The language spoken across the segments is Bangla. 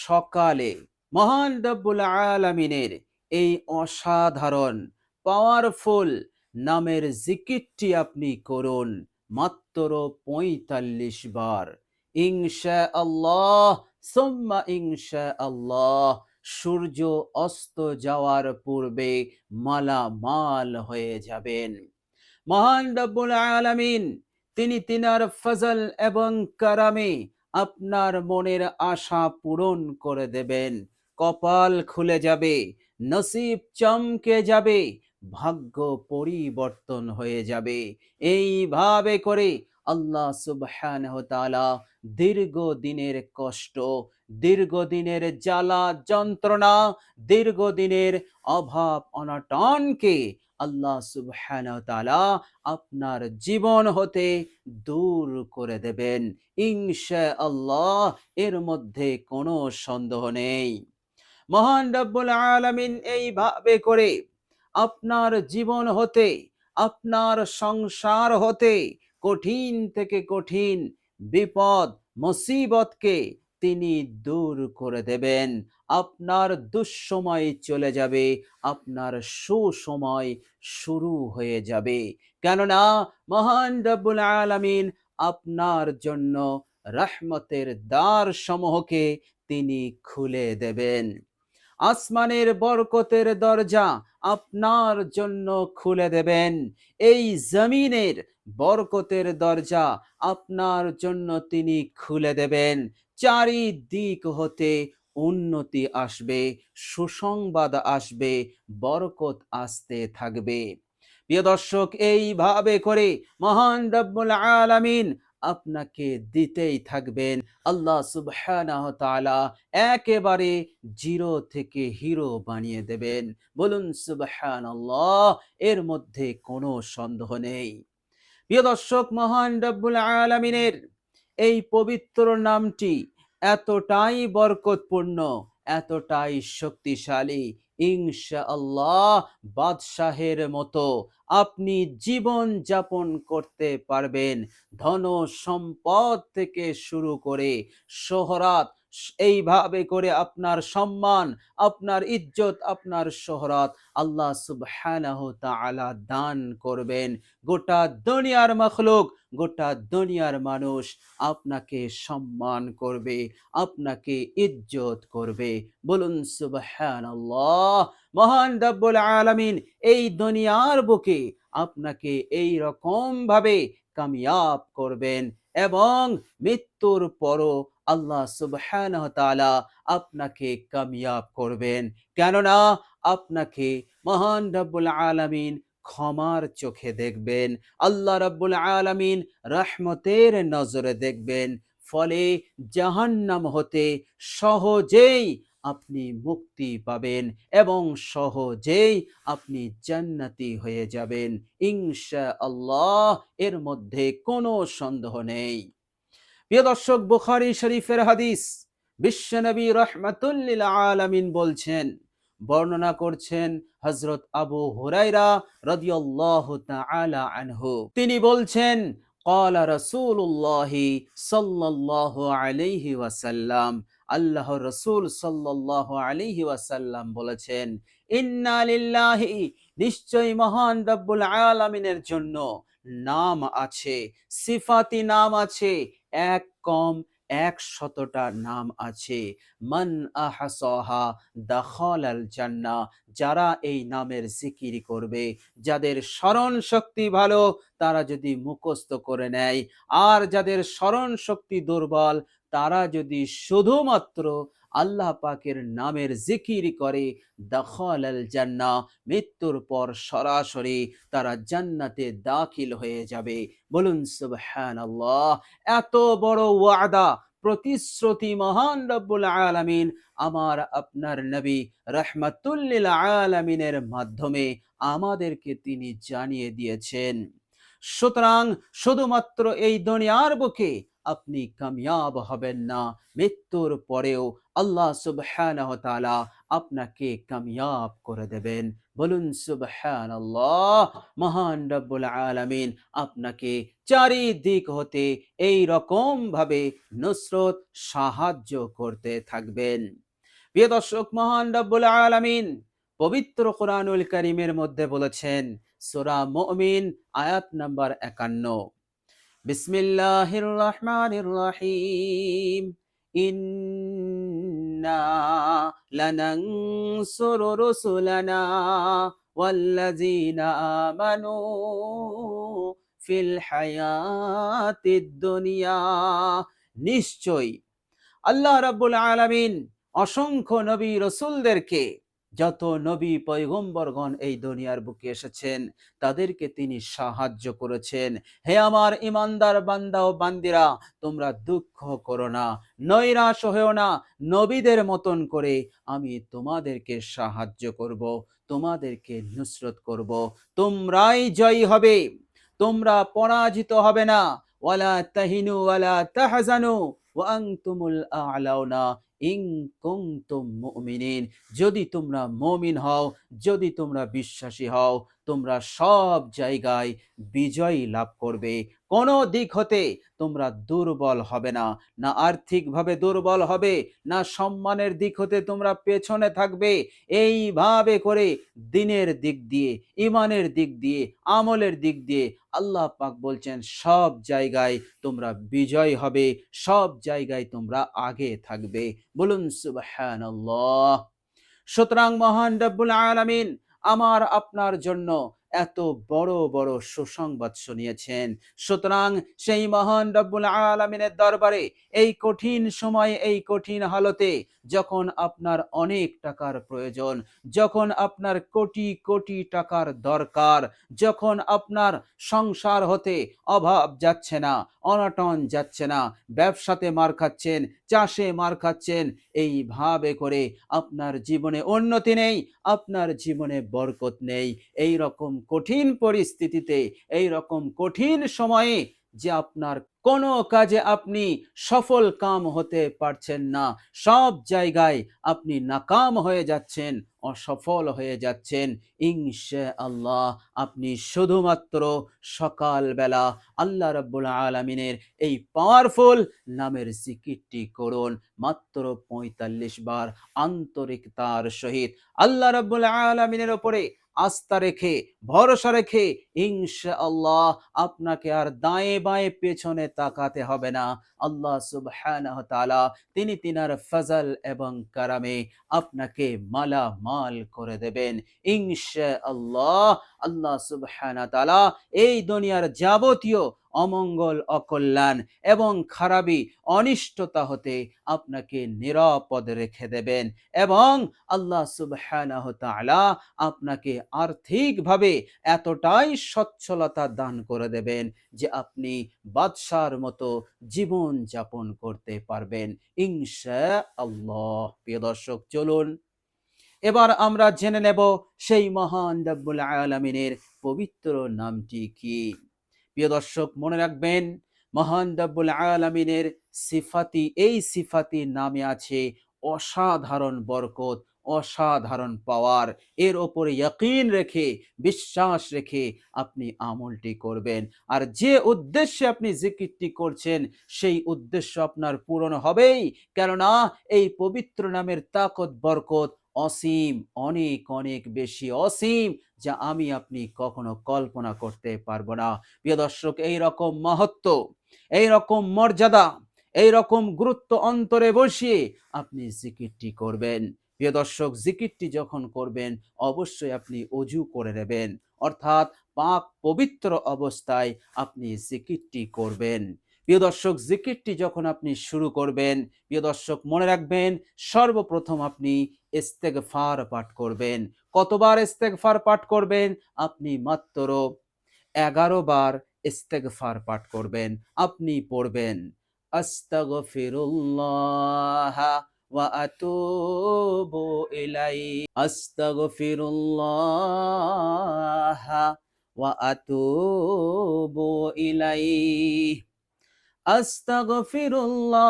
সকালে মহান রব্বুল আলামিনের এই অসাধারণ পাওয়ারফুল নামের জিকিরটি আপনি করুন মাত্র ৪৫ বার। ইনশাআল্লাহ সুম্মা ইনশাআল্লাহ সূর্য অস্ত যাওয়ার পূর্বে মালামাল হয়ে যাবেন। মহান রব্বুল আলামিন তিনি তিনার ফজল এবং কারামে আপনার মনের আশা পূরণ করে দেবেন। কপাল খুলে যাবে, নসিব চমকে যাবে, ভাগ্য পরিবর্তন হয়ে যাবে। এইভাবে করে আল্লাহ সুবহানাহু ওয়া তাআলা দীর্ঘদিনের কষ্ট, দীর্ঘদিনের জ্বালা যন্ত্রণা, দীর্ঘদিনের অভাব অনটনকে আল্লাহ সুবহানাহু ওয়া তাআলা আপনার জীবন হতে দূর করে দেবেন ইনশাআল্লাহ। এর মধ্যে কোনো সন্দেহ নেই। মহান রব্বুল আলামিন এইভাবে করে আপনার জীবন হতে, আপনার সংসার হতে কঠিন থেকে কঠিন বিপদ মুসিবতকে তিনি দূর করে দেবেন। আপনার দুঃসময় চলে যাবে, আপনার সুসময় শুরু হয়ে যাবে। কেননা মহান রব্বুল আলামিন আপনার জন্য রহমতের দ্বার সমূহকে তিনি খুলে দেবেন। আসমানের বরকতের দরজা আপনার জন্য খুলে দেবেন। এই জমিনের বরকতের দরজা আপনার জন্য তিনি খুলে দেবেন। চারিদিক হতে উন্নতি আসবে, সুসংবাদ আসবে, বরকত আসতে থাকবে। প্রিয় দর্শক, এইভাবে করে মহান রব্বুল আলামিন আপনাকে দিতেই থাকবেন। আল্লাহ সুবহানাহু ওয়া তাআলা একেবারে জিরো থেকে হিরো বানিয়ে দেবেন। বলুন সুবহানাল্লাহ। এর মধ্যে কোনো সন্দেহ নেই। প্রিয় দর্শক, মহান রব্বুল আলামিনের এই পবিত্র নামটি এতটাই বরকতপূর্ণ, এতটাই শক্তিশালী, ইনশাআল্লাহ বাদশাহের মতো আপনি জীবন যাপন করতে পারবেন। ধন সম্পদ থেকে শুরু করে শোহরাত, এইভাবে করে আপনার সম্মান, আপনার ইজ্জত, আপনার শোহরাত আল্লাহ সুবহানাহু তাআলা দান করবেন। গোটা দুনিয়ার মাখলুক, গোটা দুনিয়ার মানুষ আপনাকে সম্মান করবে, আপনাকে ইজ্জত করবে। বলুন সুবহানাল্লাহ। মহান রব্বুল আলামিন এই দুনিয়ার বুকে আপনাকে এই রকম ভাবে কামিয়াব করবেন এবং মৃত্যুর পরও আল্লাহ সুবহানাহু ওয়া তাআলা আপনাকে কামিয়াব করবেন। কেননা আপনাকে মহান রব্বুল আলামিন ক্ষমার চোখে দেখবেন। আল্লাহ রাব্বুল আলামিন রহমতের নজরে দেখবেন। ফলে জাহান্নাম হতে সহজেই আপনি মুক্তি পাবেন এবং সহজেই আপনি জান্নাতি হয়ে যাবেন ইনশাআল্লাহ। এর মধ্যে কোনো সন্দেহ নেই। প্রিয় দর্শক, বুখারী শরীফের হাদিস, বিশ্বনবী রাহমাতুল লিল আলামিন বলছেন, বর্ণনা করছেন হযরত আবু হুরায়রা রাদিয়াল্লাহু তাআলা আনহু। তিনি বলছেন, ক্বালা রাসূলুল্লাহি সাল্লাল্লাহু আলাইহি ওয়াসাল্লাম, আল্লাহর রাসূল সাল্লাল্লাহু আলাইহি ওয়াসাল্লাম বলেছেন, ইন্না লিল্লাহি, নিশ্চয় মহান রব্বুল আলামিনের জন্য নাম আছে, সিফাতি নাম আছে, এক কম ১০০টা নাম আছে। মান আহসাহা দাখালাল জান্নাহ, যারা এই নামের জিকির করবে, যাদের স্মরণ শক্তি ভালো, তারা যদি মুখস্থ করে নেয়, আর যাদের স্মরণ শক্তি দুর্বল, তারা যদি শুধুমাত্র আল্লাহ পাকের নামের জিকির করে, দাখালাল জান্নাহ, মৃত্যুর পর সরাসরি তারা জান্নাতে দাখিল হয়ে যাবে। বলুন সুবহানাল্লাহ। এত বড় ওয়াদা, প্রতিশ্রুতি মহান রব্বুল আলামিন আমার আপনার নবী রাহমাতুল লিল আলামিনের মাধ্যমে আমাদেরকে তিনি জানিয়ে দিয়েছেন। সুতরাং শুধুমাত্র এই দুনিয়ার বুকে আপনি কামিয়াব হবেন না, মৃত্যুর পরেও আল্লাহ সুবহানাহু ওয়া তাআলা আপনাকে কামিয়াব করে দেবেন। বলুন সুবহানাল্লাহ। মহান রব্বুল আলামিন আপনাকে চারিদিক হতে এই রকম ভাবে নুসরত সাহায্য করতে থাকবেন। প্রিয় দর্শক, মহান রব্বুল আলামিন পবিত্র কোরআনুল কারীমের মধ্যে বলেছেন, সূরা মুমিন আয়াত নাম্বার 51, বিসমিল্লাহির রহমানির রহিম, ইন্না লানানসুরু রুসুলানা ওয়াল্লাযীনা আমানু ফিল হায়াতিদ দুনিয়া। নিশ্চয়ই আল্লাহ রাব্বুল আলামিন অসংখ্য নবী রসুলদেরকে, যত নবী পয়গম্বরগণ এই দুনিয়ার বুকে এসেছেন তাদেরকে তিনি সাহায্য করেছেন। হে আমার ইমানদার বান্দা ও বান্দিরা, তোমরা দুঃখ করো না, নৈরাশ হয়েও না, নবীদের মতন করে আমি তোমাদেরকে সাহায্য করব, তোমাদেরকে নুসরত করব, তোমরাই জয়ী হবে, তোমরা পরাজিত হবে না। ওয়ালা তাহিনু ওয়ালা তাহজানু ওয়া আনতুমুল আ'লাউনা ইন কুনতুম মুমিনিন। যদি তোমরা মুমিন হও, যদি তোমরা বিশ্বাসী হও, তোমরা সব জায়গায় বিজয় লাভ করবে। কোন দিক হতে তোমরা দুর্বল হবে না, না আর্থিকভাবে দুর্বল হবে, না সম্মানের দিক হতে তোমরা পেছনে থাকবে। এইভাবে করে দিনের দিক দিয়ে, ইমানের দিক দিয়ে, আমলের দিক দিয়ে আল্লাহ পাক বলছেন সব জায়গায় তোমরা বিজয় হবে, সব জায়গায় তোমরা আগে থাকবে। বলুন সুবহানাল্লাহ। সুতরাং মহান রব্বুল আলামিন আমার আপনার জন্য এত বড় বড় সুসংবাদ শুনিয়েছেন। সুতরাং সেই মহান রব্বুল আলামিনের দরবারে এই কঠিন সময়ে, এই কঠিন হালতে, যখন আপনার অনেক টাকার প্রয়োজন, যখন আপনার কোটি কোটি টাকার দরকার, যখন আপনার সংসার হতে অভাব যাচ্ছে না, অনটন যাচ্ছে না, ব্যবসাতে মার খাচ্ছেন, চাষে মার খাচ্ছেন, এইভাবে করে আপনার জীবনে উন্নতি নেই, আপনার জীবনে বরকত নেই, এই রকম কঠিন পরিস্থিতিতে, এই রকম কঠিন সময়ে যে আপনার কোনো কাজে আপনি সফল কাম হতে পারছেন না, সব জায়গায় আপনি নাকাম হয়ে যাচ্ছেন, অসফল হয়ে যাচ্ছেন, ইনশাআল্লাহ আপনি শুধুমাত্র সকালবেলা আল্লাহ রাব্বুল আলামিনের এই পাওয়ারফুল নামের জিকিরটি করুন, মাত্র ৪৫ বার আন্তরিকতার সহিত আল্লাহ রাব্বুল আলামিনের উপরে আস্থা রেখে, ভরসা রেখে, ইনশাআল্লাহ আপনাকে আর দায়ে বায়ে পেছনে তাকাতে হবে না। আল্লাহ সুবহানাহু ওয়া তাআলা তিনি তিনার ফজল এবং কারামে আপনাকে মালামাল করে দেবেন ইনশাআল্লাহ। আল্লাহ সুবহানাহু ওয়া তাআলা এই দুনিয়ার যাবতীয় অমঙ্গল, অকল্যাণ এবং খারাপি, অনিষ্টতা হতে আপনাকে নিরাপদ রেখে দেবেন এবং আল্লাহ সুবহানাহু ওয়া তাআলা আপনাকে আর্থিকভাবে এতটাই সচ্ছলতা দান করে দেবেন যে আপনি বাদশার মতো জীবন যাপন করতে পারবেন ইনশাআল্লাহ। প্রিয় দর্শক, চলুন এবার আমরা জেনে নেব সেই মহান রব্বুল আলামিনের পবিত্র নামটি কি। প্রিয় দর্শক, মনে রাখবেন মহান রব্বুল আলামিনের সিফাতি, এই সিফাতি নামে আছে অসাধারণ বরকত, অসাধারণ পাওয়ার। এর ওপরে ইয়াকিন রেখে, বিশ্বাস রেখে আপনি আমলটি করবেন, আর যে উদ্দেশ্যে আপনি জিকিরটি করছেন সেই উদ্দেশ্য আপনার পূরণ হবেই, কেননা এই পবিত্র নামের তাকত, বরকত অসীম, অনেক অনেক বেশি অসীম, যা আমি আপনি কখনো কল্পনা করতে পারবো না। প্রিয় দর্শক, এই রকম মাহাত্ম্য, এই রকম মর্যাদা, এই রকম গুরুত্ব অন্তরে বসিয়ে আপনি জিকিরটি করবেন। প্রিয় দর্শক, জিকিরটি যখন করবেন অবশ্যই আপনি অজু করে নেবেন, অর্থাৎ পাক পবিত্র অবস্থায় আপনি জিকিরটি করবেন। প্রিয় দর্শক, জিকিরটি যখন আপনি শুরু করবেন, প্রিয় দর্শক মনে রাখবেন সর্বপ্রথম আপনি ইস্তেগফার পাঠ করবেন। কতবার ইস্তেগফার পাঠ করবেন? আপনি মাত্র 11 বার ইস্তেগফার পাঠ করবেন। আপনি পড়বেন আস্তাগফিরুল্লাহ ওয়া আতুবু ইলাইহি, আস্তাগফিরুল্লাহ ওয়া আতুবু ইলাইহি, আস্তাগফিরুল্লাহ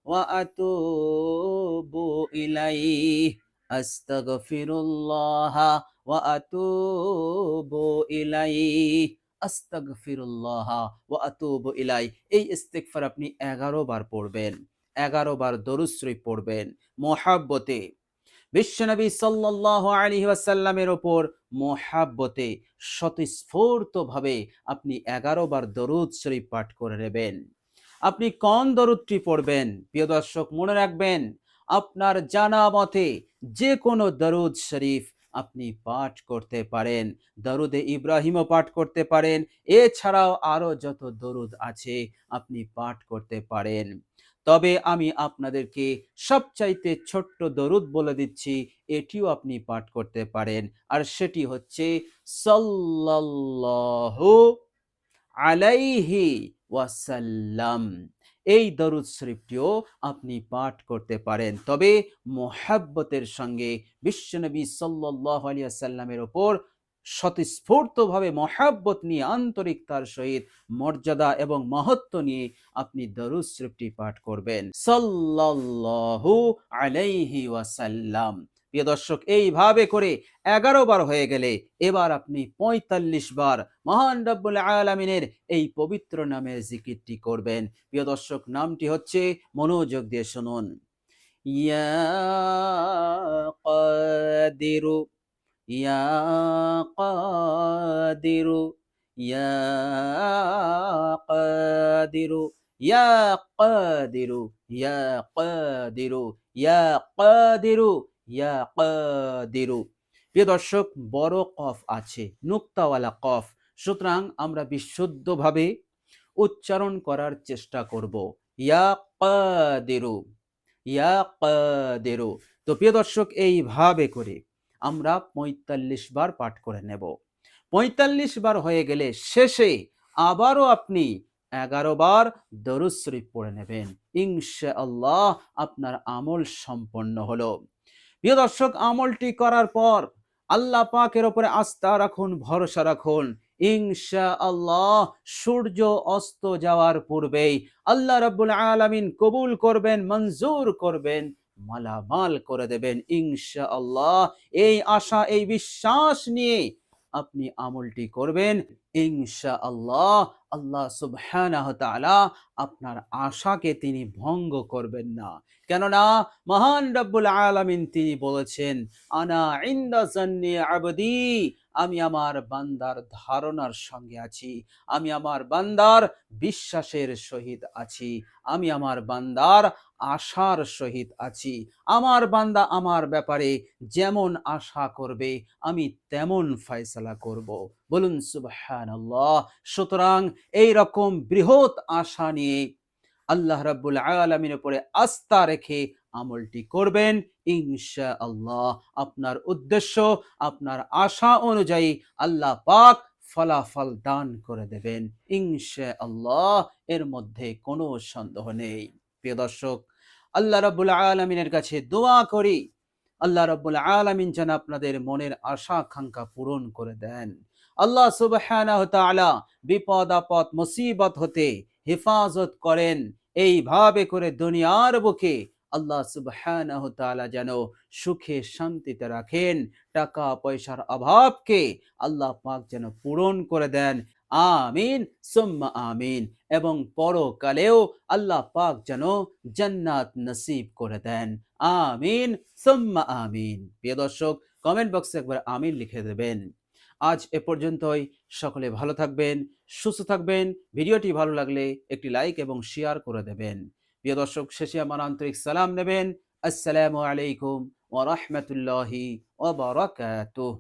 ওয়া আতুবু ইলাইহি, আস্তাগফিরুল্লাহ ওয়া আতুবু ইলাইহি, আস্তাগফিরুল্লাহ ওয়া আতুবু ইলাইহি। এই ইস্তিগফার আপনি 11 বার পড়বেন, 11 বার দরুদ শরীফ পড়বেন মহাব্বতে। বিশ্বনবী সাল্লাল্লাহু আলাইহি ওয়াসাল্লামের ওপর মহাব্বতে স্বতঃস্ফূর্তভাবে আপনি 11 বার দরুদ শরীফ পাঠ করে নেবেন। আপনি কোন দরুদটি পড়বেন প্রিয় দর্শক মনে রাখবেন, আপনার জানা মতে যে কোনো দরুদ শরীফ আপনি পাঠ করতে পারেন। দরুদে ইব্রাহিমও পাঠ করতে পারেন, এছাড়াও আরো যত দরুদ আছে আপনি পাঠ করতে পারেন। তবে আমি আপনাদেরকে সবচাইতে ছোট্ট দরুদ বলে দিচ্ছি, এটিও আপনি পাঠ করতে পারেন, আর সেটি হচ্ছে সাল্লাল্লাহু আলাইহি ওয়াসাল্লাম। এই দরুদ শরীফটিও আপনি পাঠ করতে পারেন, তবে মোহাব্বতের সঙ্গে বিশ্বনবী সাল্লাল্লাহু আলাইহি ওয়াসাল্লামের ওপর স্বতঃস্ফূর্তভাবে মহাব্বত নিয়ে আন্তরিকতার সহিত মর্যাদা এবং মহত্ব নিয়ে আপনি দরুদ শরীফটি পাঠ করবেন, সাল্লাল্লাহু আলাইহি ওয়াসাল্লাম। প্রিয় দর্শক এইভাবে করে 11 বার হয়ে গেলে এবার আপনি 45 বার মহান রব্বুল আলামিনের এই পবিত্র নামের জিকিরটি করবেন। প্রিয় দর্শক নামটি হচ্ছে, মনোযোগ দিয়ে শুনুন, ইয়া কাদিরু, ইয়া কাদিরু, ইয়া কাদিরু, ইয়া কাদিরু, ইয়া কাদিরু, ইয়া কাদিরু, ইয়া কাদিরু। প্রিয় দর্শক বড় কফ আছে, নুক্তাওয়ালা কফ, সুতরাং আমরা বিশুদ্ধভাবে উচ্চারণ করার চেষ্টা করব, ইয়া কাদিরু, ইয়া কাদিরু। তো প্রিয় দর্শক এইভাবে করে আমরা 45 বার পাঠ করে নেব। 45 বার হয়ে গেলে শেষে আবারও আপনি 11 বার দরুদ শরীফ পড়ে নেবেন, ইনশাআল্লাহ আপনার আমল সম্পন্ন হলো। প্রিয় দর্শক আমলটি করার পর আল্লাহ পাকের উপরে আস্থা রাখুন, ভরসা রাখুন, ইনশাআল্লাহ সূর্য অস্ত যাওয়ার পূর্বেই আল্লাহ রাব্বুল আলামিন কবুল করবেন, মঞ্জুর করবেন, মালামাল করে দেবেন ইনশাআল্লাহ। এই আশা এই বিশ্বাস নিয়ে আপনি আমলটি করবেন ইনশাআল্লাহ। আল্লাহ সুবহানাহু ওয়া তাআলা আপনার আশাকে তিনি ভঙ্গ করবেন না, কেননা মহান রব্বুল আলামিন তিনি বলেছেন, আনা ইনদা জান্নি আবদি, আমি আমার বান্দার ধারণার সঙ্গে আছি, আমি আমার বান্দার বিশ্বাসের সহিত আছি, আমি আমার বান্দার আশার সহিত আছি। আমার বান্দা আমার ব্যাপারে যেমন আশা করবে আমি তেমন ফয়সালা করব। বলুন সুবহানাল্লাহ। সুতরাং এই রকম বৃহৎ আশা নিয়ে আল্লাহ রাব্বুল আলামিনের উপরে আস্থা রেখে আমলটি করবেন ইনশাআল্লাহ। আপনার উদ্দেশ্য, আপনার আশা অনুযায়ী আল্লাহ পাক ফলাফল দান করে দেবেন ইনশাআল্লাহ, এর মধ্যে কোনো সন্দেহ নেই। প্রিয় দর্শক, আল্লাহ রাব্বুল আলামিনের কাছে দোয়া করি, আল্লাহ রাব্বুল আলামিন যেন আপনাদের মনের আশা আকাঙ্ক্ষা পূরণ করে দেন। আল্লাহ সুবহানাহু ওয়া তাআলা বিপদ আপদ মুসিবত হতে হেফাজত করেন। এইভাবে করে দুনিয়ার বুকে আল্লাহ সুবহানাহু ওয়া তাআলা যেন সুখে শান্তিতে রাখেন, টাকা পয়সার অভাবকে আল্লাহ পাক যেন পূরণ করে দেন, আমিন সুম্মা আমিন। এবং পরকালেও আল্লাহ পাক যেন জান্নাত নসিব করে দেন, আমিন সুম্মা আমিন। প্রিয় দর্শক কমেন্ট বক্সে একবার আমিন লিখে দেবেন। আজ এ পর্যন্তই, সকলে ভালো থাকবেন, সুস্থ থাকবেন। ভিডিওটি ভালো লাগলে একটি লাইক এবং শেয়ার করে দেবেন। প্রিয় দর্শক শেষে আমার আন্তরিক সালাম নেবেন, আসসালামু আলাইকুম ওয়া রাহমাতুল্লাহি ওয়া বারাকাতুহু।